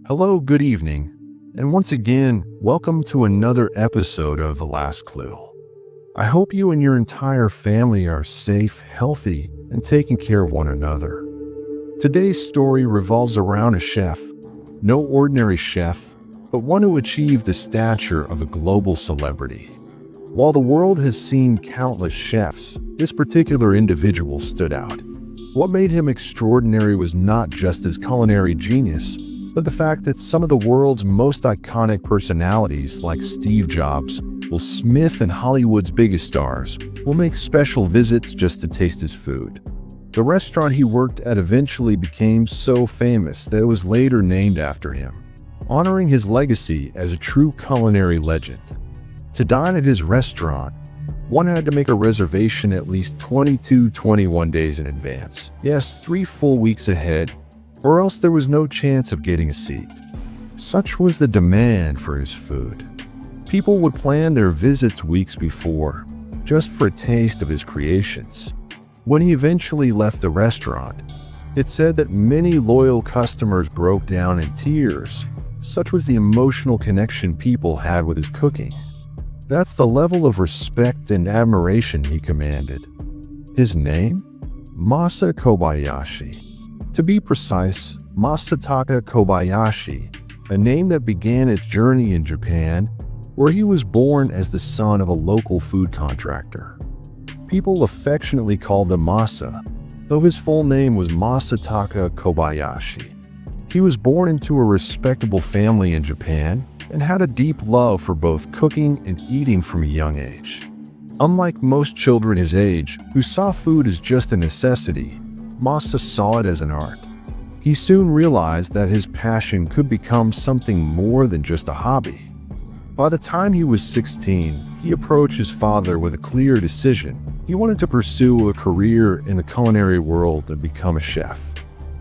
Hello, good evening, and once again, welcome to another episode of The Last Clue. I hope you and your entire family are safe, healthy, and taking care of one another. Today's story revolves around a chef, no ordinary chef, but one who achieved the stature of a global celebrity. While the world has seen countless chefs, this particular individual stood out. What made him extraordinary was not just his culinary genius, but the fact that some of the world's most iconic personalities like Steve Jobs, Will Smith, and Hollywood's biggest stars will make special visits just to taste his food. The restaurant he worked at eventually became so famous that it was later named after him, honoring his legacy as a true culinary legend. To dine at his restaurant, one had to make a reservation at least 21 days in advance. Yes, 3 full weeks ahead, or else there was no chance of getting a seat. Such was the demand for his food. People would plan their visits weeks before, just for a taste of his creations. When he eventually left the restaurant, it said that many loyal customers broke down in tears. Such was the emotional connection people had with his cooking. That's the level of respect and admiration he commanded. His name? Maasa Kobayashi. To be precise, Maasa Kobayashi, a name that began its journey in Japan, where he was born as the son of a local food contractor. People affectionately called him Maasa, though his full name was Maasa Kobayashi. He was born into a respectable family in Japan and had a deep love for both cooking and eating from a young age. Unlike most children his age, who saw food as just a necessity, Maasa saw it as an art. He soon realized that his passion could become something more than just a hobby. By the time he was 16, he approached his father with a clear decision. He wanted to pursue a career in the culinary world and become a chef.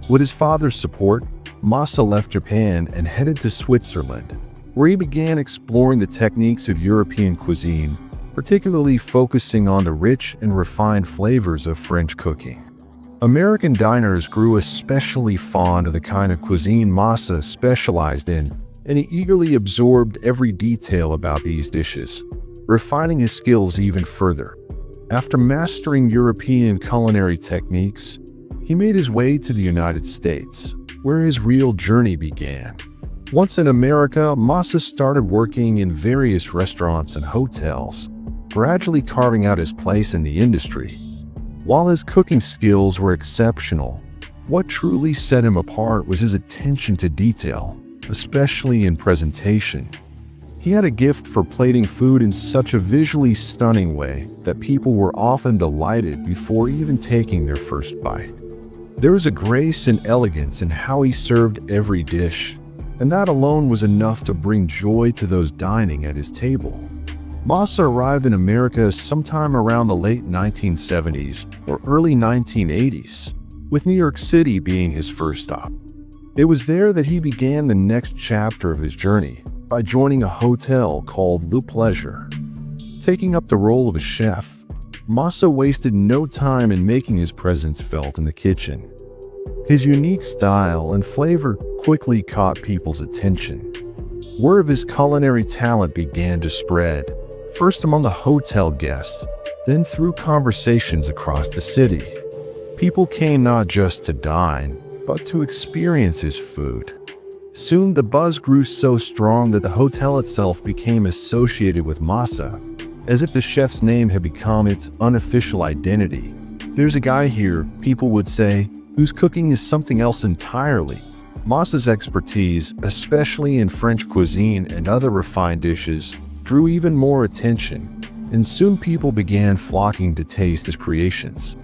With his father's support, Maasa left Japan and headed to Switzerland, where he began exploring the techniques of European cuisine, particularly focusing on the rich and refined flavors of French cooking. American diners grew especially fond of the kind of cuisine Maasa specialized in, and he eagerly absorbed every detail about these dishes, refining his skills even further. After mastering European culinary techniques, he made his way to the United States, where his real journey began. Once in America, Maasa started working in various restaurants and hotels, gradually carving out his place in the industry. While his cooking skills were exceptional, what truly set him apart was his attention to detail, especially in presentation. He had a gift for plating food in such a visually stunning way that people were often delighted before even taking their first bite. There was a grace and elegance in how he served every dish, and that alone was enough to bring joy to those dining at his table. Maasa arrived in America sometime around the late 1970s or early 1980s, with New York City being his first stop. It was there that he began the next chapter of his journey by joining a hotel called Le Pleasure. Taking up the role of a chef, Maasa wasted no time in making his presence felt in the kitchen. His unique style and flavor quickly caught people's attention. Word of his culinary talent began to spread, first among the hotel guests, then through conversations across the city. People came not just to dine, but to experience his food. Soon the buzz grew so strong that the hotel itself became associated with Maasa, as if the chef's name had become its unofficial identity. "There's a guy here," people would say, "whose cooking is something else entirely." Maasa's expertise, especially in French cuisine and other refined dishes, drew even more attention, and soon people began flocking to taste his creations.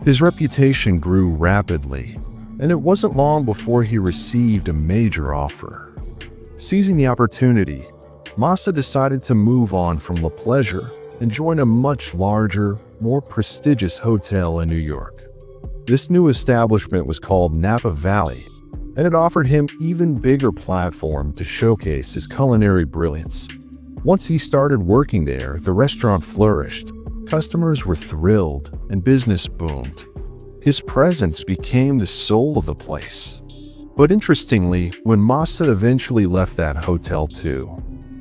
His reputation grew rapidly, and it wasn't long before he received a major offer. Seizing the opportunity, Maasa decided to move on from Le Pleasure and join a much larger, more prestigious hotel in New York. This new establishment was called Napa Valley, and it offered him even bigger platform to showcase his culinary brilliance. Once he started working there, the restaurant flourished. Customers were thrilled, and business boomed. His presence became the soul of the place. But interestingly, when Maasa eventually left that hotel too,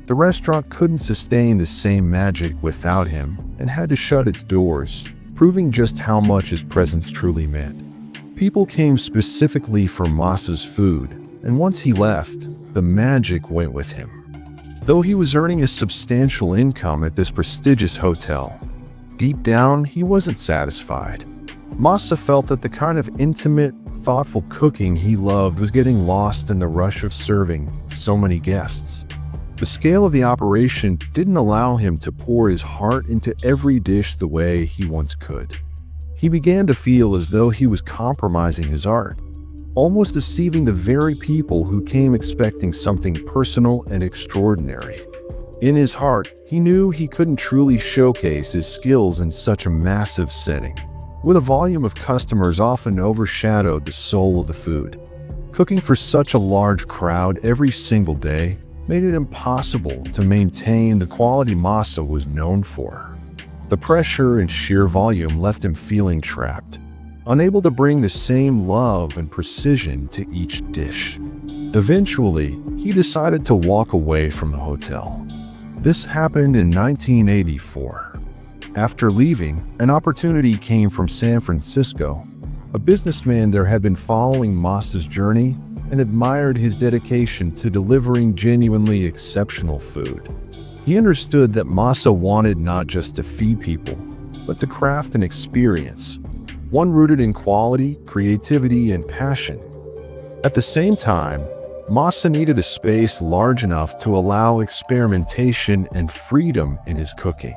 the restaurant couldn't sustain the same magic without him and had to shut its doors, proving just how much his presence truly meant. People came specifically for Maasa's food, and once he left, the magic went with him. Though he was earning a substantial income at this prestigious hotel, deep down he wasn't satisfied. Maasa felt that the kind of intimate, thoughtful cooking he loved was getting lost in the rush of serving so many guests. The scale of the operation didn't allow him to pour his heart into every dish the way he once could. He began to feel as though he was compromising his art, almost deceiving the very people who came expecting something personal and extraordinary. In his heart, he knew he couldn't truly showcase his skills in such a massive setting, with a volume of customers often overshadowed the soul of the food. Cooking for such a large crowd every single day made it impossible to maintain the quality Maasa was known for. The pressure and sheer volume left him feeling trapped, unable to bring the same love and precision to each dish. Eventually, he decided to walk away from the hotel. This happened in 1984. After leaving, an opportunity came from San Francisco. A businessman there had been following Maasa's journey and admired his dedication to delivering genuinely exceptional food. He understood that Maasa wanted not just to feed people, but to craft an experience, one rooted in quality, creativity, and passion. At the same time, Maasa needed a space large enough to allow experimentation and freedom in his cooking.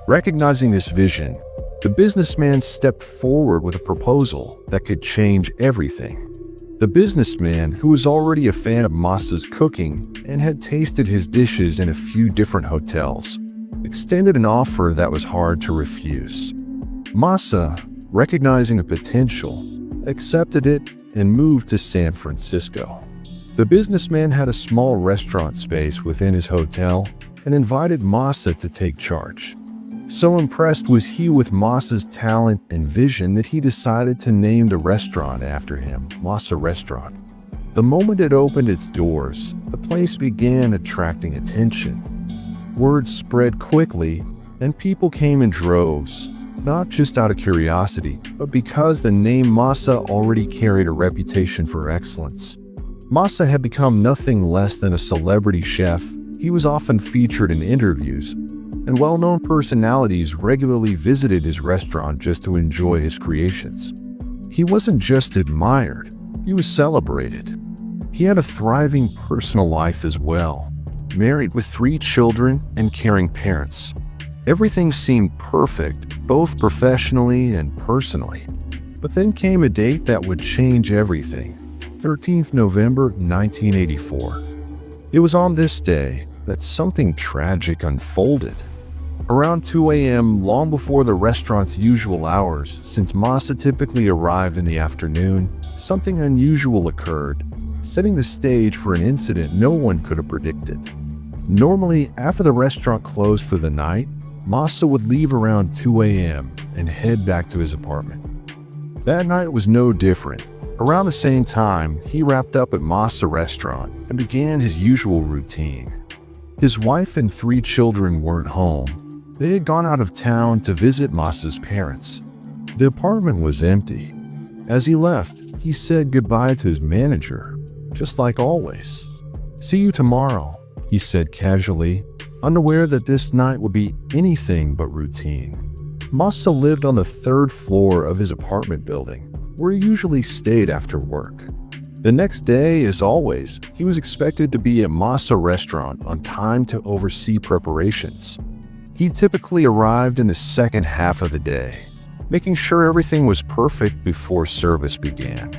Recognizing this vision, the businessman stepped forward with a proposal that could change everything. The businessman, who was already a fan of Maasa's cooking and had tasted his dishes in a few different hotels, extended an offer that was hard to refuse. Maasa, recognizing the potential, accepted it and moved to San Francisco. The businessman had a small restaurant space within his hotel and invited Maasa to take charge. So impressed was he with Maasa's talent and vision that he decided to name the restaurant after him, Maasa Restaurant. The moment it opened its doors, the place began attracting attention. Word spread quickly, and people came in droves, not just out of curiosity, but because the name Maasa already carried a reputation for excellence. Maasa had become nothing less than a celebrity chef. He was often featured in interviews, and well-known personalities regularly visited his restaurant just to enjoy his creations. He wasn't just admired, he was celebrated. He had a thriving personal life as well, married with 3 children and caring parents. Everything seemed perfect, both professionally and personally. But then came a date that would change everything, 13th November 1984. It was on this day that something tragic unfolded. Around 2 a.m., long before the restaurant's usual hours, since Maasa typically arrived in the afternoon, something unusual occurred, setting the stage for an incident no one could have predicted. Normally, after the restaurant closed for the night, Maasa would leave around 2 a.m. and head back to his apartment. That night was no different. Around the same time, he wrapped up at Maasa Restaurant and began his usual routine. His wife and 3 children weren't home. They had gone out of town to visit Maasa's parents. The apartment was empty. As he left, he said goodbye to his manager, just like always. "See you tomorrow," he said casually, unaware that this night would be anything but routine. Maasa lived on the 3rd floor of his apartment building, where he usually stayed after work. The next day, as always, he was expected to be at Maasa Restaurant on time to oversee preparations. He typically arrived in the second half of the day, making sure everything was perfect before service began.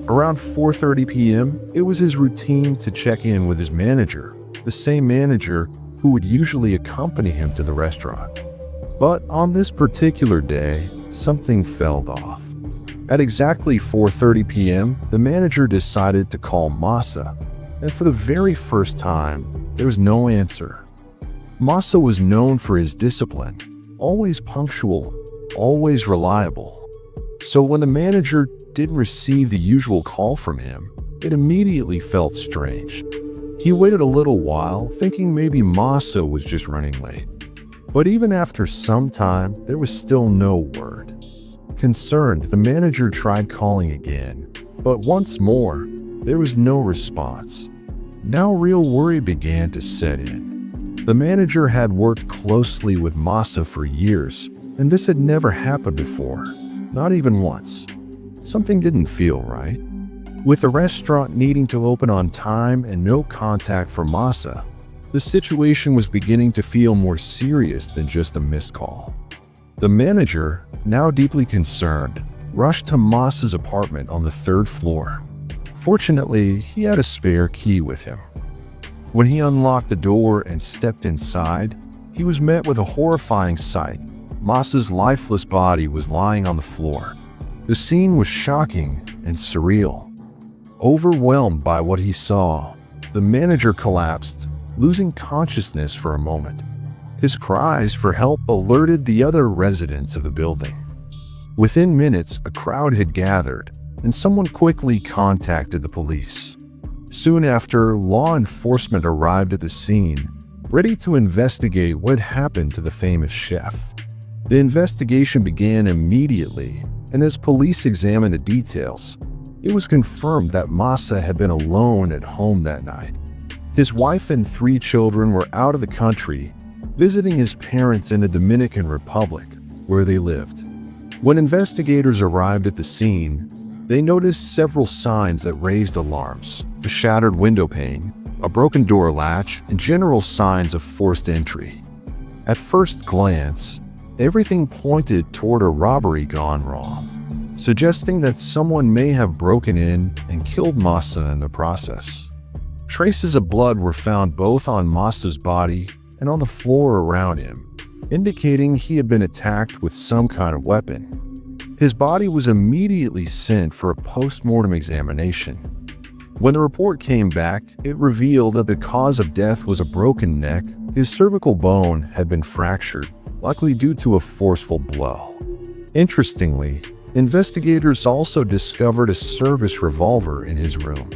Around 4:30 p.m., it was his routine to check in with his manager, the same manager who would usually accompany him to the restaurant. But on this particular day, something fell off. At exactly 4:30 p.m., the manager decided to call Maasa, and for the very first time, there was no answer. Maasa was known for his discipline, always punctual, always reliable. So when the manager didn't receive the usual call from him, it immediately felt strange. He waited a little while, thinking maybe Maasa was just running late. But even after some time, there was still no word. Concerned, the manager tried calling again, but once more, there was no response. Now real worry began to set in. The manager had worked closely with Maasa for years, and this had never happened before, not even once. Something didn't feel right. With the restaurant needing to open on time and no contact from Maasa, the situation was beginning to feel more serious than just a missed call. The manager, now deeply concerned, rushed to Maasa's apartment on the 3rd floor. Fortunately, he had a spare key with him. When he unlocked the door and stepped inside, he was met with a horrifying sight. Maasa's lifeless body was lying on the floor. The scene was shocking and surreal. Overwhelmed by what he saw, the manager collapsed, losing consciousness for a moment. His cries for help alerted the other residents of the building. Within minutes, a crowd had gathered, and someone quickly contacted the police. Soon after, law enforcement arrived at the scene, ready to investigate what happened to the famous chef. The investigation began immediately, and as police examined the details, it was confirmed that Maasa had been alone at home that night. His wife and 3 children were out of the country, visiting his parents in the Dominican Republic, where they lived. When investigators arrived at the scene, they noticed several signs that raised alarms: a shattered window pane, a broken door latch, and general signs of forced entry. At first glance, everything pointed toward a robbery gone wrong, suggesting that someone may have broken in and killed Maasa in the process. Traces of blood were found both on Maasa's body and on the floor around him, indicating he had been attacked with some kind of weapon. His body was immediately sent for a post-mortem examination. When the report came back, it revealed that the cause of death was a broken neck. His cervical bone had been fractured, likely due to a forceful blow. Interestingly, investigators also discovered a service revolver in his room.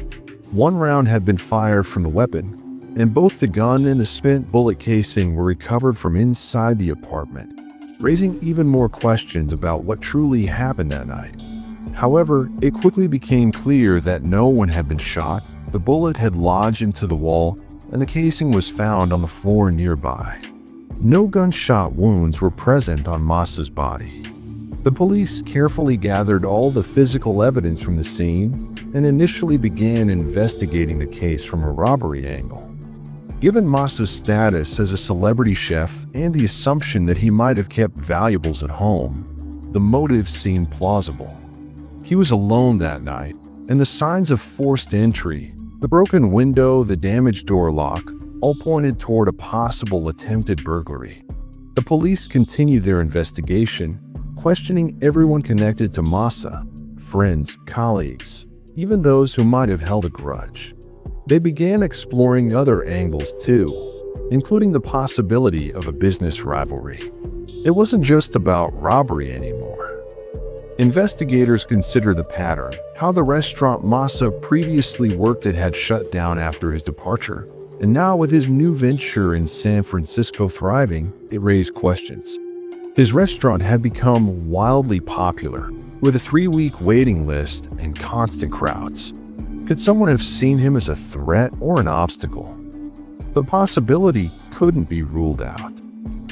One round had been fired from the weapon, and both the gun and the spent bullet casing were recovered from inside the apartment, raising even more questions about what truly happened that night. However, it quickly became clear that no one had been shot. The bullet had lodged into the wall, and the casing was found on the floor nearby. No gunshot wounds were present on Maasa's body. The police carefully gathered all the physical evidence from the scene and initially began investigating the case from a robbery angle. Given Maasa's status as a celebrity chef and the assumption that he might have kept valuables at home, the motive seemed plausible. He was alone that night, and the signs of forced entry, the broken window, the damaged door lock, all pointed toward a possible attempted burglary. The police continued their investigation, questioning everyone connected to Maasa: friends, colleagues, even those who might have held a grudge. They began exploring other angles too, including the possibility of a business rivalry. It wasn't just about robbery anymore. Investigators considered the pattern: how the restaurant Maasa previously worked at had shut down after his departure, and now with his new venture in San Francisco thriving, it raised questions. His restaurant had become wildly popular, with a 3-week waiting list and constant crowds. Could someone have seen him as a threat or an obstacle? The possibility couldn't be ruled out.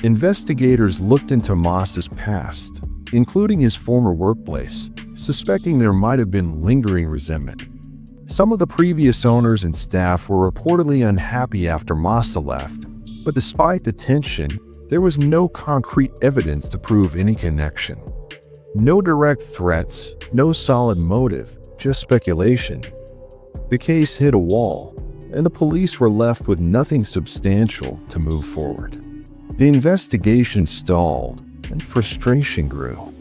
Investigators looked into Maasa's past, including his former workplace, suspecting there might have been lingering resentment. Some of the previous owners and staff were reportedly unhappy after Maasa left, but despite the tension, there was no concrete evidence to prove any connection. No direct threats, no solid motive, just speculation. The case hit a wall, and the police were left with nothing substantial to move forward. The investigation stalled, and frustration grew.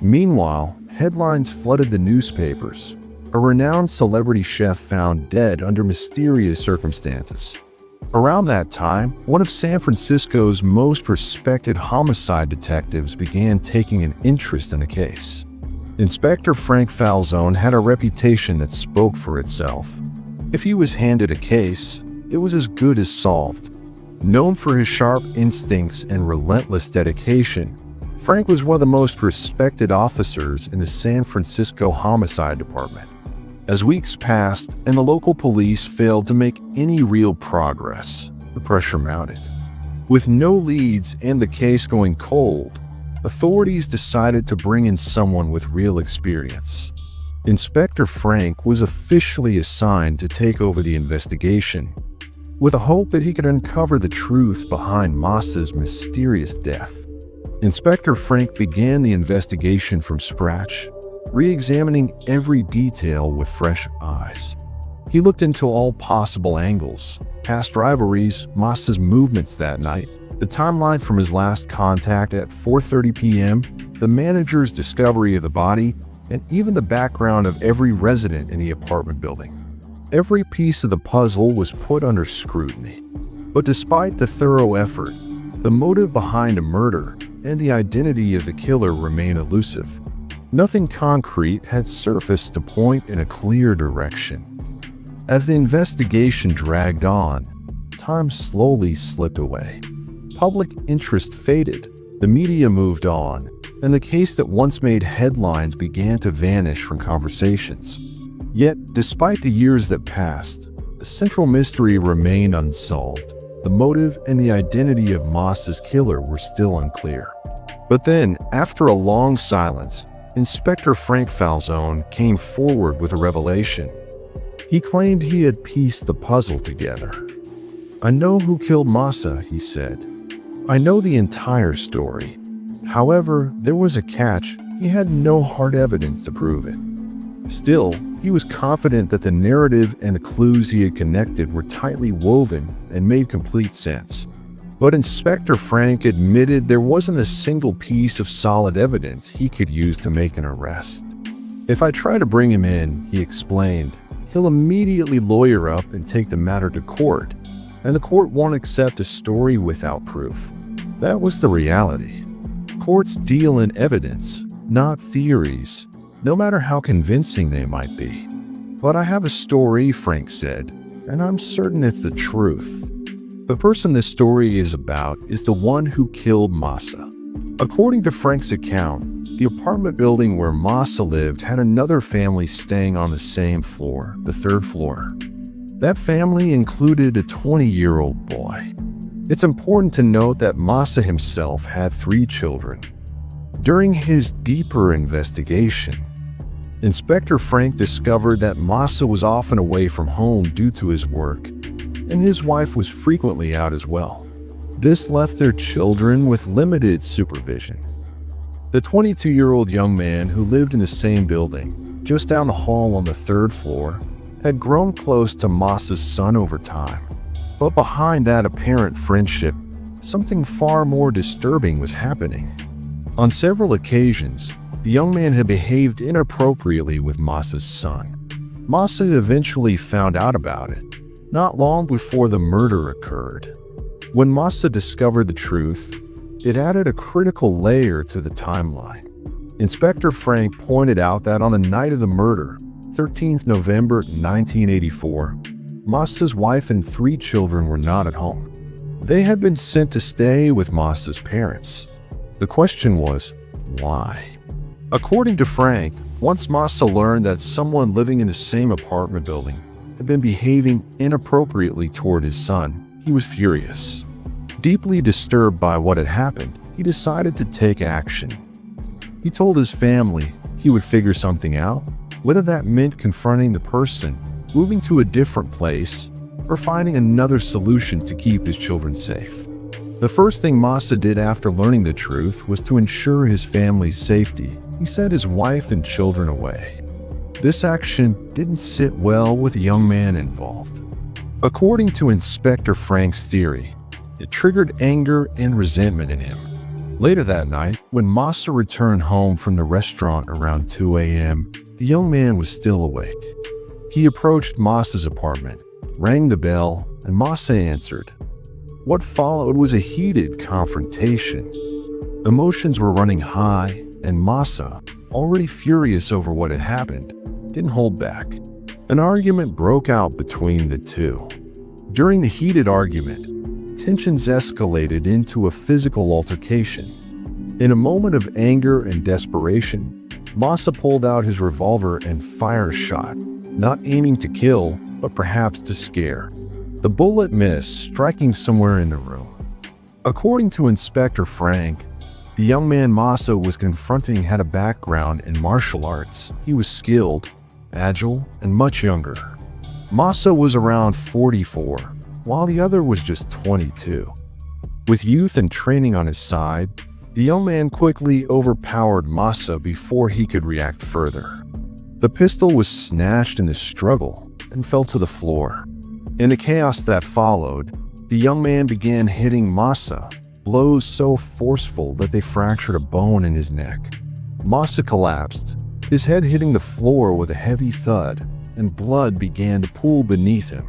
Meanwhile, headlines flooded the newspapers. A renowned celebrity chef found dead under mysterious circumstances. Around that time, one of San Francisco's most respected homicide detectives began taking an interest in the case. Inspector Frank Falzon had a reputation that spoke for itself. If he was handed a case, it was as good as solved. Known for his sharp instincts and relentless dedication, Frank was one of the most respected officers in the San Francisco Homicide Department. As weeks passed and the local police failed to make any real progress, the pressure mounted. With no leads and the case going cold, authorities decided to bring in someone with real experience. Inspector Frank was officially assigned to take over the investigation, with a hope that he could uncover the truth behind Maasa's mysterious death. Inspector Frank began the investigation from scratch, re-examining every detail with fresh eyes. He looked into all possible angles, past rivalries, Maasa's movements that night, the timeline from his last contact at 4:30 p.m., the manager's discovery of the body, and even the background of every resident in the apartment building. Every piece of the puzzle was put under scrutiny. But despite the thorough effort, the motive behind a murder and the identity of the killer remained elusive. Nothing concrete had surfaced to point in a clear direction. As the investigation dragged on, time slowly slipped away. Public interest faded, the media moved on, and the case that once made headlines began to vanish from conversations. Yet, despite the years that passed, the central mystery remained unsolved. The motive and the identity of Maasa's killer were still unclear. But then, after a long silence, Inspector Frank Falzon came forward with a revelation. He claimed he had pieced the puzzle together. "I know who killed Maasa," he said. "I know the entire story. However, there was a catch. He had no hard evidence to prove it." Still, he was confident that the narrative and the clues he had connected were tightly woven and made complete sense. But Inspector Frank admitted there wasn't a single piece of solid evidence he could use to make an arrest. "If I try to bring him in," he explained, "he'll immediately lawyer up and take the matter to court, and the court won't accept a story without proof." That was the reality. Courts deal in evidence, not theories, no matter how convincing they might be. "But I have a story," Frank said, "and I'm certain it's the truth." The person this story is about is the one who killed Maasa. According to Frank's account, the apartment building where Maasa lived had another family staying on the same floor, the third floor. That family included a 20-year-old boy. It's important to note that Maasa himself had 3 children. During his deeper investigation, Inspector Frank discovered that Maasa was often away from home due to his work, and his wife was frequently out as well. This left their children with limited supervision. The 22-year-old young man who lived in the same building, just down the hall on the 3rd floor, had grown close to Maasa's son over time. But behind that apparent friendship, something far more disturbing was happening. On several occasions, the young man had behaved inappropriately with Maasa's son. Maasa eventually found out about it, not long before the murder occurred. When Maasa discovered the truth, it added a critical layer to the timeline. Inspector Frank pointed out that on the night of the murder, 13th November 1984, Maasa's wife and 3 children were not at home. They had been sent to stay with Maasa's parents. The question was, why? According to Frank, once Maasa learned that someone living in the same apartment building had been behaving inappropriately toward his son, he was furious. Deeply disturbed by what had happened, he decided to take action. He told his family he would figure something out, whether that meant confronting the person, moving to a different place, or finding another solution to keep his children safe. The first thing Maasa did after learning the truth was to ensure his family's safety. He sent his wife and children away. This action didn't sit well with the young man involved. According to Inspector Frank's theory, it triggered anger and resentment in him. Later that night, when Maasa returned home from the restaurant around 2 a.m., the young man was still awake. He approached Maasa's apartment, rang the bell, and Maasa answered. What followed was a heated confrontation. Emotions were running high, and Maasa, already furious over what had happened, didn't hold back. An argument broke out between the two. During the heated argument, tensions escalated into a physical altercation. In a moment of anger and desperation, Maasa pulled out his revolver and fired a shot, not aiming to kill, but perhaps to scare. The bullet missed, striking somewhere in the room. According to Inspector Frank, the young man Maasa was confronting had a background in martial arts. He was skilled, agile, and much younger. Maasa was around 44, while the other was just 22. With youth and training on his side, the young man quickly overpowered Maasa before he could react further. The pistol was snatched in the struggle and fell to the floor. In the chaos that followed, the young man began hitting Maasa, blows so forceful that they fractured a bone in his neck. Maasa collapsed, his head hitting the floor with a heavy thud, and blood began to pool beneath him.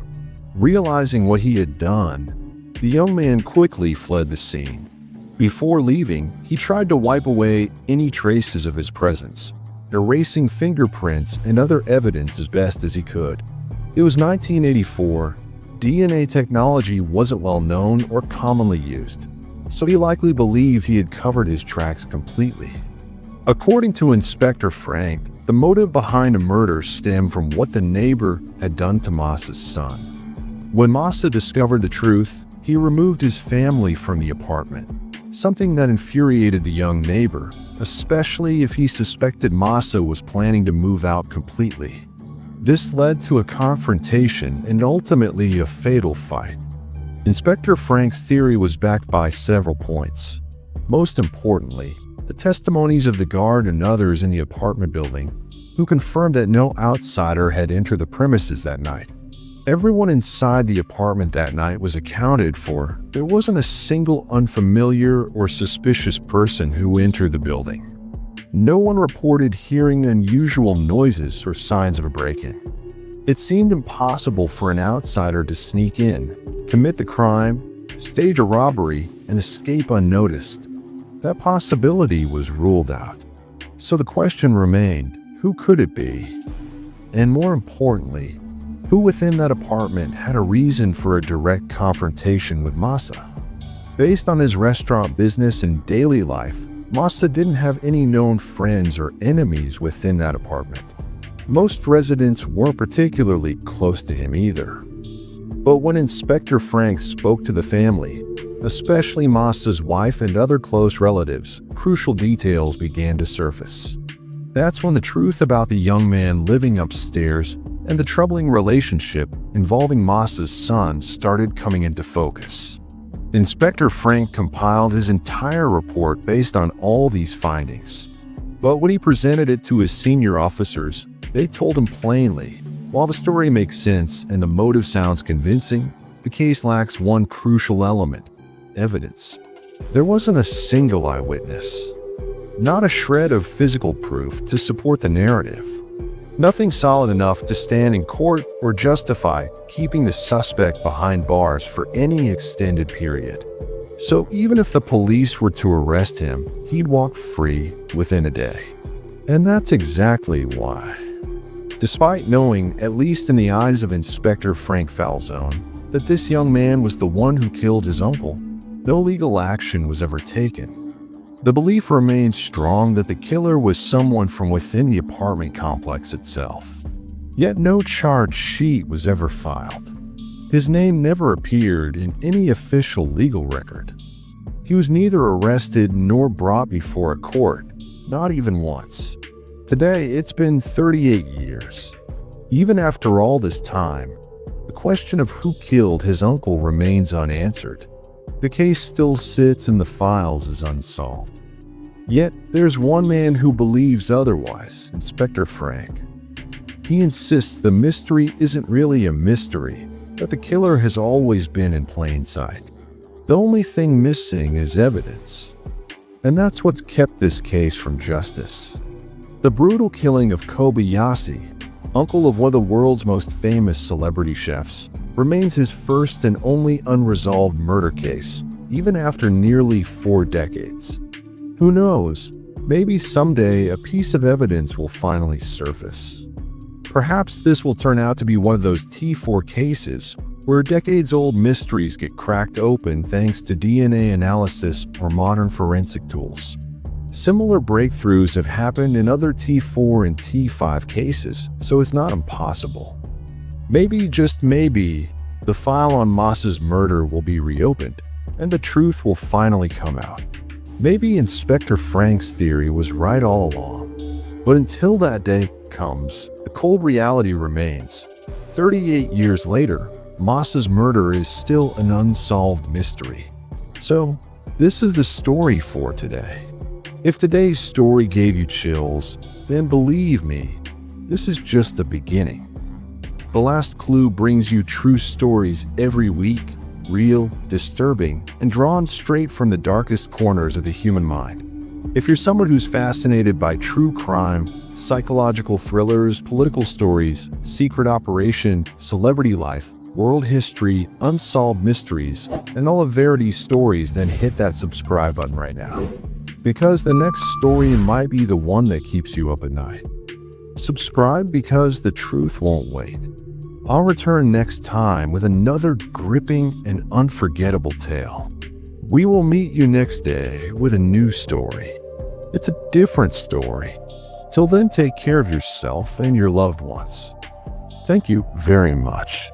Realizing what he had done, the young man quickly fled the scene. Before leaving, he tried to wipe away any traces of his presence, erasing fingerprints and other evidence as best as he could. It was 1984. DNA technology wasn't well known or commonly used, so he likely believed he had covered his tracks completely. According to Inspector Frank, the motive behind the murder stemmed from what the neighbor had done to Maasa's son. When Maasa discovered the truth, he removed his family from the apartment, something that infuriated the young neighbor, especially if he suspected Maasa was planning to move out completely. This led to a confrontation and ultimately a fatal fight. Inspector Frank's theory was backed by several points. Most importantly, the testimonies of the guard and others in the apartment building who confirmed that no outsider had entered the premises that night. Everyone inside the apartment that night was accounted for. There wasn't a single unfamiliar or suspicious person who entered the building. No one reported hearing unusual noises or signs of a break-in. It seemed impossible for an outsider to sneak in, commit the crime, stage a robbery, and escape unnoticed. That possibility was ruled out. So the question remained, who could it be? And more importantly, who within that apartment had a reason for a direct confrontation with Maasa? Based on his restaurant business and daily life, Maasa didn't have any known friends or enemies within that apartment. Most residents weren't particularly close to him either. But when Inspector Frank spoke to the family, especially Maasa's wife and other close relatives, crucial details began to surface. That's when the truth about the young man living upstairs and the troubling relationship involving Maasa's son started coming into focus. Inspector Frank compiled his entire report based on all these findings. But when he presented it to his senior officers, they told him plainly, while the story makes sense and the motive sounds convincing, the case lacks one crucial element: evidence. There wasn't a single eyewitness. Not a shred of physical proof to support the narrative. Nothing solid enough to stand in court or justify keeping the suspect behind bars for any extended period. So even if the police were to arrest him, he'd walk free within a day. And that's exactly why. Despite knowing, at least in the eyes of Inspector Frank Falzon, that this young man was the one who killed his uncle, no legal action was ever taken. The belief remained strong that the killer was someone from within the apartment complex itself. Yet no charge sheet was ever filed. His name never appeared in any official legal record. He was neither arrested nor brought before a court, not even once. Today, it's been 38 years. Even after all this time, the question of who killed his uncle remains unanswered. The case still sits in the files as unsolved. Yet, there's one man who believes otherwise, Inspector Frank. He insists the mystery isn't really a mystery, that the killer has always been in plain sight. The only thing missing is evidence. And that's what's kept this case from justice. The brutal killing of Kobayashi, uncle of one of the world's most famous celebrity chefs, remains his first and only unresolved murder case, even after nearly 4 decades. Who knows? Maybe someday a piece of evidence will finally surface. Perhaps this will turn out to be one of those T4 cases where decades-old mysteries get cracked open thanks to DNA analysis or modern forensic tools. Similar breakthroughs have happened in other T4 and T5 cases, so it's not impossible. Maybe, just maybe, the file on Maasa's murder will be reopened, and the truth will finally come out. Maybe Inspector Frank's theory was right all along. But until that day comes, the cold reality remains. 38 years later, Maasa's murder is still an unsolved mystery. So, this is the story for today. If today's story gave you chills, then believe me, this is just the beginning. The Last Clue brings you true stories every week, real, disturbing, and drawn straight from the darkest corners of the human mind. If you're someone who's fascinated by true crime, psychological thrillers, political stories, secret operation, celebrity life, world history, unsolved mysteries, and all of Verity's stories, then hit that subscribe button right now. Because the next story might be the one that keeps you up at night. Subscribe because the truth won't wait. I'll return next time with another gripping and unforgettable tale. We will meet you next day with a new story. It's a different story. Till then, take care of yourself and your loved ones. Thank you very much.